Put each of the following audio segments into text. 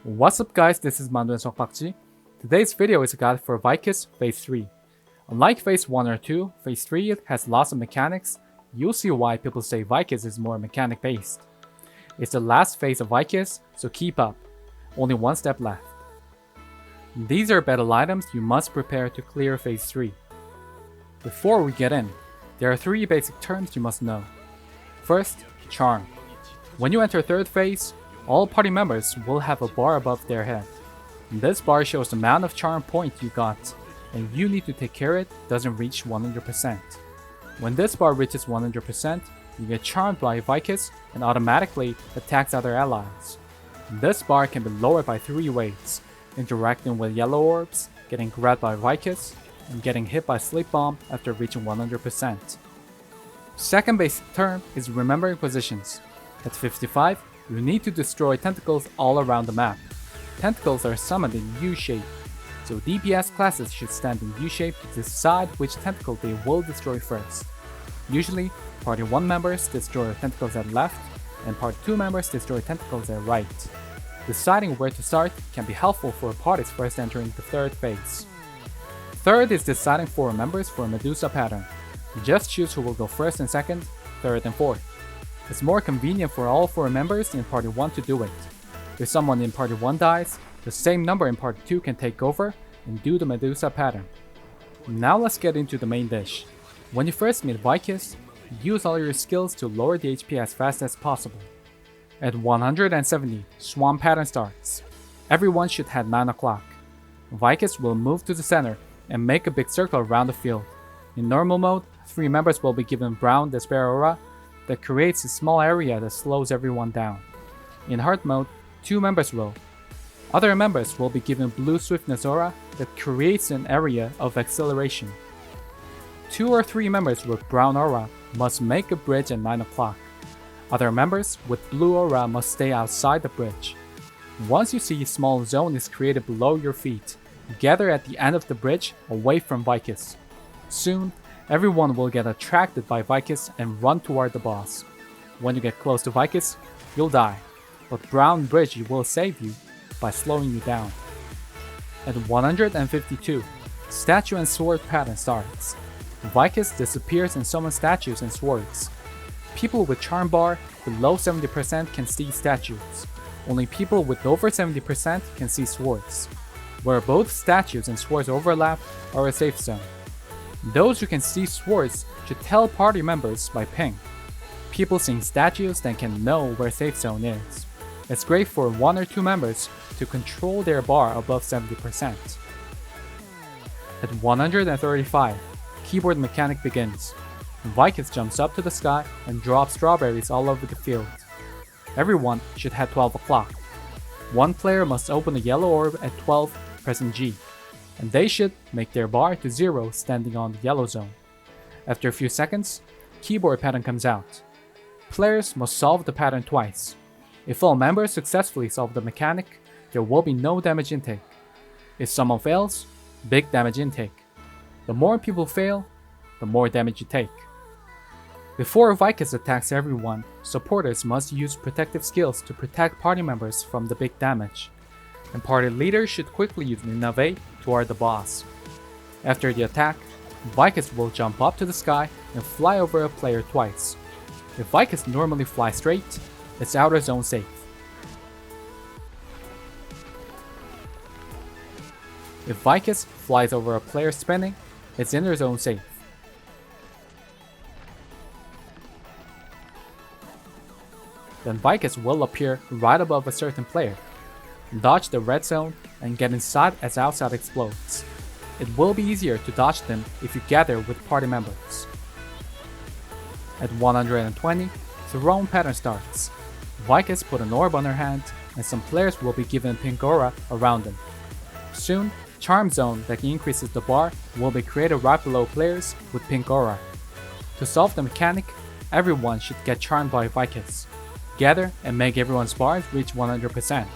What's up guys, this is Mandu and Sokpakji. Today's video is a guide for Vykas Phase 3. Unlike Phase 1 or 2, Phase 3 has lots of mechanics. You'll see why people say Vykas is more mechanic based. It's the last phase of Vykas, so keep up. Only one step left. These are battle items you must prepare to clear Phase 3. Before we get in, there are 3 basic terms you must know. First, Charm. When you enter 3rd phase, all party members will have a bar above their head. This bar shows the amount of charm points you got, and you need to take care it doesn't reach 100%. When this bar reaches 100%, you get charmed by Vykas and automatically attacks other allies. This bar can be lowered by 3 ways: interacting with yellow orbs, getting grabbed by Vykas, and getting hit by Sleep Bomb after reaching 100%. Second basic term is remembering positions. At 55, you need to destroy tentacles all around the map. Tentacles are summoned in U-shape, so DPS classes should stand in U-shape to decide which tentacle they will destroy first. Usually, Party 1 members destroy tentacles at left, and Party 2 members destroy tentacles at right. Deciding where to start can be helpful for parties first entering the 3rd phase. Third is deciding 4 members for a Medusa pattern. Just choose who will go first and second, third and fourth. It's more convenient for all 4 members in Party 1 to do it. If someone in Party 1 dies, the same number in Party 2 can take over and do the Medusa pattern. Now let's get into the main dish. When you first meet Vykas, use all your skills to lower the HP as fast as possible. At 170, Swarm pattern starts. Everyone should head 9 o'clock. Vykas will move to the center and make a big circle around the field. In normal mode, 3 members will be given brown Despair Aura that creates a small area that slows everyone down. In hard mode, 2 members will. Other members will be given blue Swiftness Aura that creates an area of acceleration. 2 or 3 members with brown aura must make a bridge at 9 o'clock. Other members with blue aura must stay outside the bridge. Once you see a small zone is created below your feet, gather at the end of the bridge away from Vykas. Soon, everyone will get attracted by Vykas and run toward the boss. When you get close to Vykas, you'll die, but Brown Bridge will save you by slowing you down. At 152, Statue and Sword pattern starts. Vykas disappears and summons statues and swords. People with charm bar below 70% can see statues. Only people with over 70% can see swords. Where both statues and swords overlap are a safe zone. Those who can see swords should tell party members by ping. People seeing statues then can know where safe zone is. It's great for 1 or 2 members to control their bar above 70%. At 135, keyboard mechanic begins. Vykas jumps up to the sky and drops strawberries all over the field. Everyone should head 12 o'clock. 1 player must open a yellow orb at 12 pressing G, and they should make their bar to 0 standing on the yellow zone. After a few seconds, keyboard pattern comes out. Players must solve the pattern twice. If all members successfully solve the mechanic, there will be no damage intake. If someone fails, big damage intake. The more people fail, the more damage you take. Before Vykas attacks everyone, supporters must use protective skills to protect party members from the big damage, and party leaders should quickly use Ninave toward the boss. After the attack, Vykas will jump up to the sky and fly over a player twice. If Vykas normally flies straight, it's outer zone safe. If Vykas flies over a player spinning, it's inner zone safe. Then Vykas will appear right above a certain player. Dodge the red zone and get inside as outside explodes. It will be easier to dodge them if you gather with party members. At 120, Throne pattern starts. Vykas put an orb on her hand, and some players will be given pink aura around them. Soon, Charm Zone that increases the bar will be created right below players with pink aura. To solve the mechanic, everyone should get charmed by Vykas. Gather and make everyone's bars reach 100%.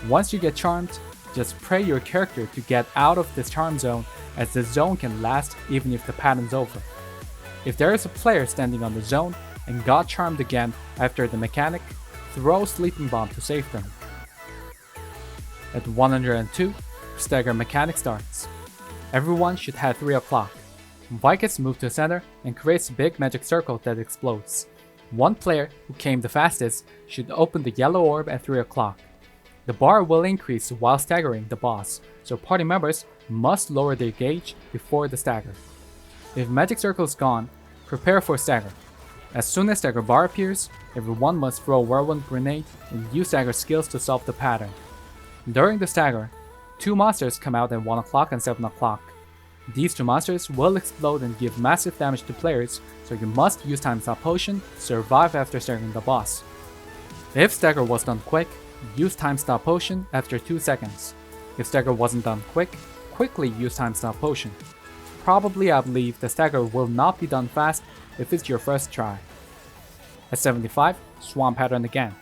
Once you get charmed, just pray your character to get out of this charm zone, as the zone can last even if the pattern's over. If there is a player standing on the zone and got charmed again after the mechanic, throw Sleeping Bomb to save them. At 102, Stagger mechanic starts. Everyone should have 3 o'clock. Vykas moves to the center and creates a big magic circle that explodes. One player who came the fastest should open the yellow orb at 3 o'clock. The bar will increase while staggering the boss, so party members must lower their gauge before the stagger. If magic circle is gone, prepare for stagger. As soon as stagger bar appears, everyone must throw a whirlwind grenade and use stagger skills to solve the pattern. During the stagger, 2 monsters come out at 1 o'clock and 7 o'clock. These 2 monsters will explode and give massive damage to players, so you must use time stop potion to survive after staggering the boss. If stagger was done quick, use time stop potion after 2 seconds. If stagger wasn't done quick, quickly use time stop potion. Probably I believe the stagger will not be done fast if it's your first try. At 75, swamp pattern again.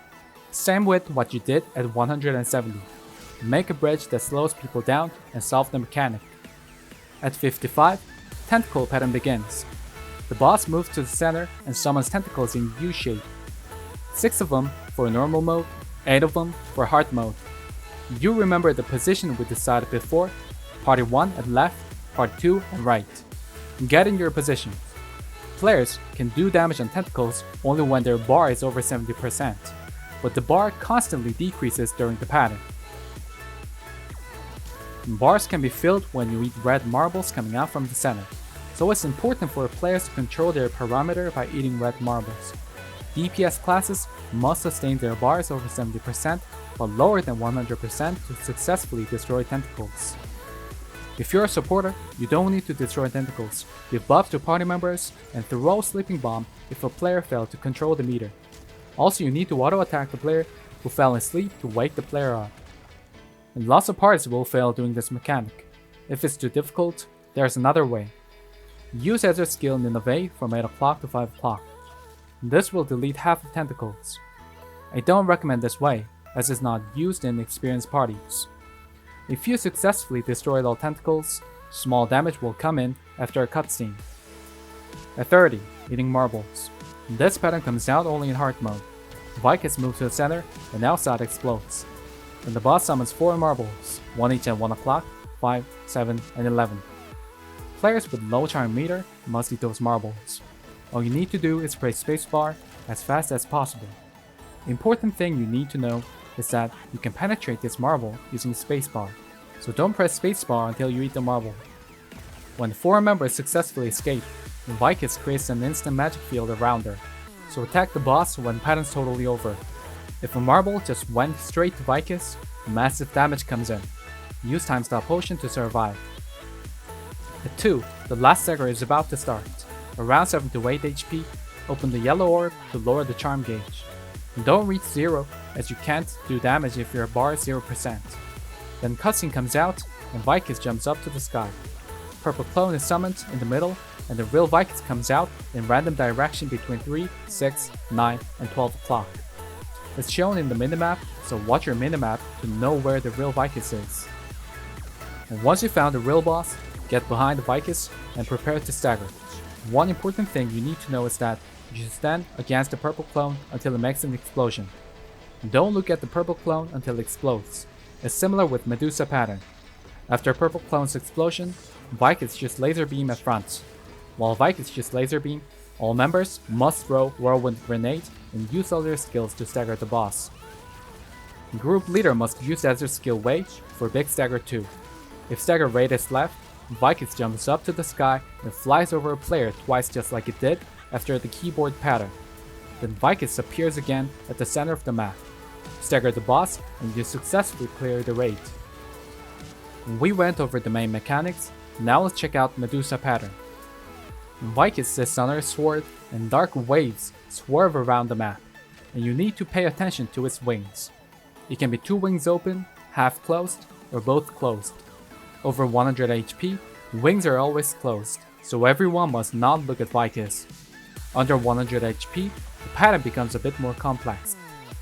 Same with what you did at 170. Make a bridge that slows people down and solve the mechanic. At 55, Tentacle pattern begins. The boss moves to the center and summons tentacles in U shape. 6 of them for normal mode, 8 of them for hard mode. You remember the position we decided before, party 1 at left, party 2 at right. Get in your position. Players can do damage on tentacles only when their bar is over 70%, but the bar constantly decreases during the pattern. Bars can be filled when you eat red marbles coming out from the center, so it's important for players to control their parameter by eating red marbles. DPS classes must sustain their bars over 70% but lower than 100% to successfully destroy tentacles. If you're a supporter, you don't need to destroy tentacles, give buffs to party members, and throw a sleeping bomb if a player failed to control the meter. Also, you need to auto-attack the player who fell asleep to wake the player up. And lots of parties will fail doing this mechanic. If it's too difficult, there's another way. Use Ezra's skill Nineveh from 8 o'clock to 5 o'clock. This will delete half of tentacles. I don't recommend this way, as it's not used in experienced parties. If you successfully destroyed all tentacles, small damage will come in after a cutscene. At 30, eating marbles. This pattern comes out only in hard mode. Vykas moves to the center and outside explodes. Then the boss summons 4 marbles, 1 each at 1 o'clock, 5, 7, and 11. Players with low charm meter must eat those marbles. All you need to do is press spacebar as fast as possible. The important thing you need to know is that you can penetrate this marble using spacebar, so don't press spacebar until you eat the marble. When 4 members successfully escape, Vykas creates an instant magic field around her, so attack the boss when pattern's totally over. If a marble just went straight to Vykas, massive damage comes in. Use time stop potion to survive. At 2, the last stagger is about to start. Around 7 to 8 HP, open the yellow orb to lower the charm gauge. Don't reach 0 as you can't do damage if your bar is 0%. Then cutscene comes out and Vykas jumps up to the sky. Purple clone is summoned in the middle and the real Vykas comes out in random direction between 3, 6, 9, and 12 o'clock. It's shown in the minimap, so watch your minimap to know where the real Vykas is. And once you found the real boss, get behind the Vykas and prepare to stagger. One important thing you need to know is that you should stand against the purple clone until it makes an explosion. Don't look at the purple clone until it explodes. It's similar with Medusa pattern. After purple clone's explosion, Vykas just laser beam at front. While Vykas just laser beam, all members must throw whirlwind grenade and use all their skills to stagger the boss. Group leader must use Ezra's skill Wave for big stagger 2. If stagger rate is left, Vykas jumps up to the sky and flies over a player twice just like it did after the keyboard pattern. Then Vykas appears again at the center of the map. Stagger the boss and you successfully clear the raid. We went over the main mechanics, now let's check out Medusa pattern. Vykas sits on her sword and dark waves swerve around the map, and you need to pay attention to its wings. It can be 2 wings open, half closed, or both closed. Over 100 HP, wings are always closed, so everyone must not look at Vykas. Under 100 HP, the pattern becomes a bit more complex.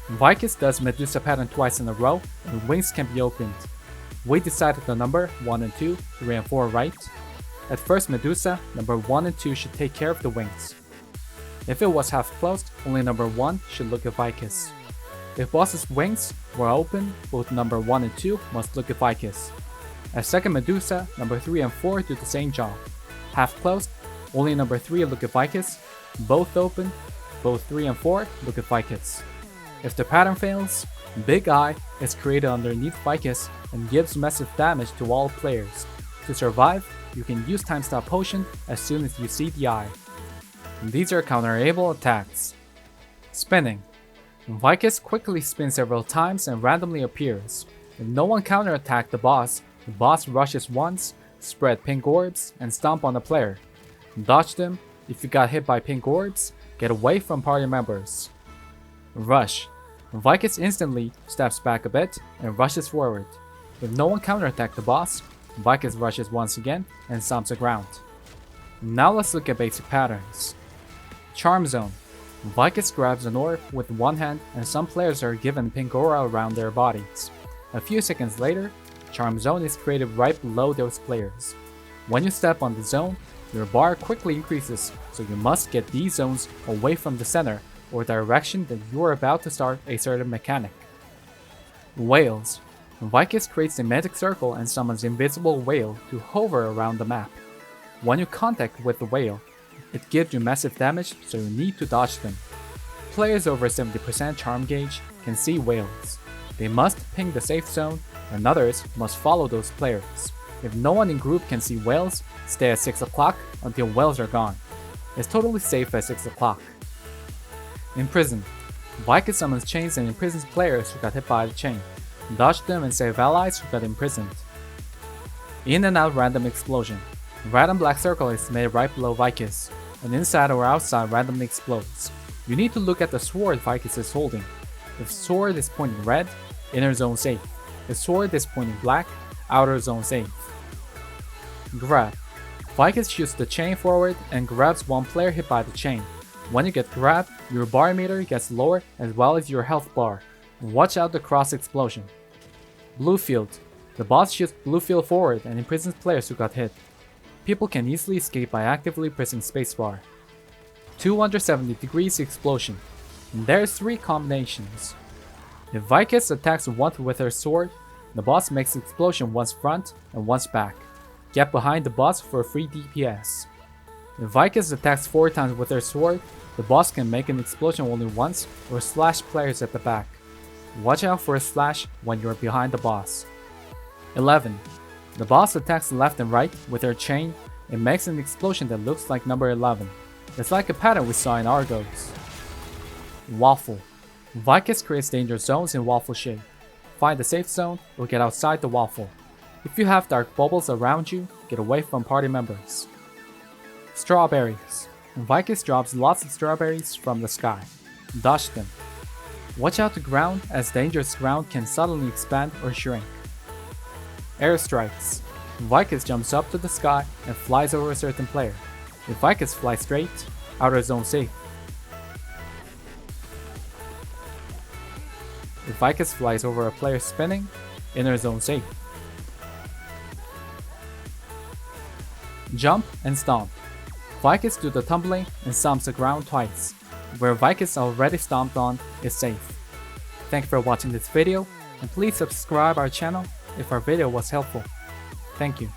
Vykas does Medusa pattern twice in a row, and wings can be opened. We decided the number 1 and 2, 3 and 4 right. At first Medusa, number 1 and 2 should take care of the wings. If it was half closed, only number 1 should look at Vykas. If boss's wings were open, both number 1 and 2 must look at Vykas. As second Medusa, number 3 and 4 do the same job. Half closed, only number 3 look at Vykas. Both open, both 3 and 4 look at Vykas. If the pattern fails, Big Eye is created underneath Vykas and gives massive damage to all players. To survive, you can use Time Stop Potion as soon as you see the eye. These are counterable attacks. Spinning. Vykas quickly spins several times and randomly appears. If no one counterattacked the boss rushes once, spread pink orbs, and stomp on the player. Dodge them. If you got hit by pink orbs, get away from party members. Rush. Vykas instantly steps back a bit and rushes forward. If no one counterattacked the boss, Vykas rushes once again and stomps the ground. Now let's look at basic patterns. Charm Zone. Vykas grabs an orb with one hand and some players are given pink aura around their bodies. A few seconds later, Charm Zone is created right below those players. When you step on the zone, your bar quickly increases, so you must get these zones away from the center or direction that you are about to start a certain mechanic. Whales. Vykas creates a magic circle and summons invisible whale to hover around the map. When you contact with the whale, it gives you massive damage, so you need to dodge them. Players over 70% charm gauge can see whales. They must ping the safe zone, and others must follow those players. If no one in group can see whales, stay at 6 o'clock until whales are gone. It's totally safe at 6 o'clock. Imprison. Vykas summons chains and imprisons players who got hit by the chain. Dodge them and save allies who got imprisoned. In and out random explosion. Random black circle is made right below Vykas, and inside or outside randomly explodes. You need to look at the sword Vykas is holding. If sword is pointing red, inner zone safe. If sword is pointing black, outer zone safe. Grab. Vykas shoots the chain forward and grabs one player hit by the chain. When you get grabbed, your bar meter gets lower as well as your health bar. Watch out the cross explosion. Blue field. The boss shoots blue field forward and imprisons players who got hit. People can easily escape by actively pressing spacebar. 270 degrees explosion. And there's 3 combinations. If Vykas attacks once with her sword, the boss makes explosion once front and once back. Get behind the boss for free DPS. If Vykas attacks 4 times with her sword, the boss can make an explosion only once or slash players at the back. Watch out for a slash when you're behind the boss. 11. The boss attacks left and right with her chain and makes an explosion that looks like number 11. It's like a pattern we saw in Argos. Waffle. Vykas creates danger zones in waffle shape. Find the safe zone or get outside the waffle. If you have dark bubbles around you, get away from party members. Strawberries. Vykas drops lots of strawberries from the sky. Dodge them. Watch out the ground, as dangerous ground can suddenly expand or shrink. Airstrikes. Vykas jumps up to the sky and flies over a certain player. If Vykas flies straight, outer zone safe. If Vykas flies over a player spinning, inner zone safe. Jump and stomp. Vykas do the tumbling and stomps the ground twice. Where Vykas already stomped on is safe. Thank you for watching this video, and please subscribe our channel if our video was helpful. Thank you.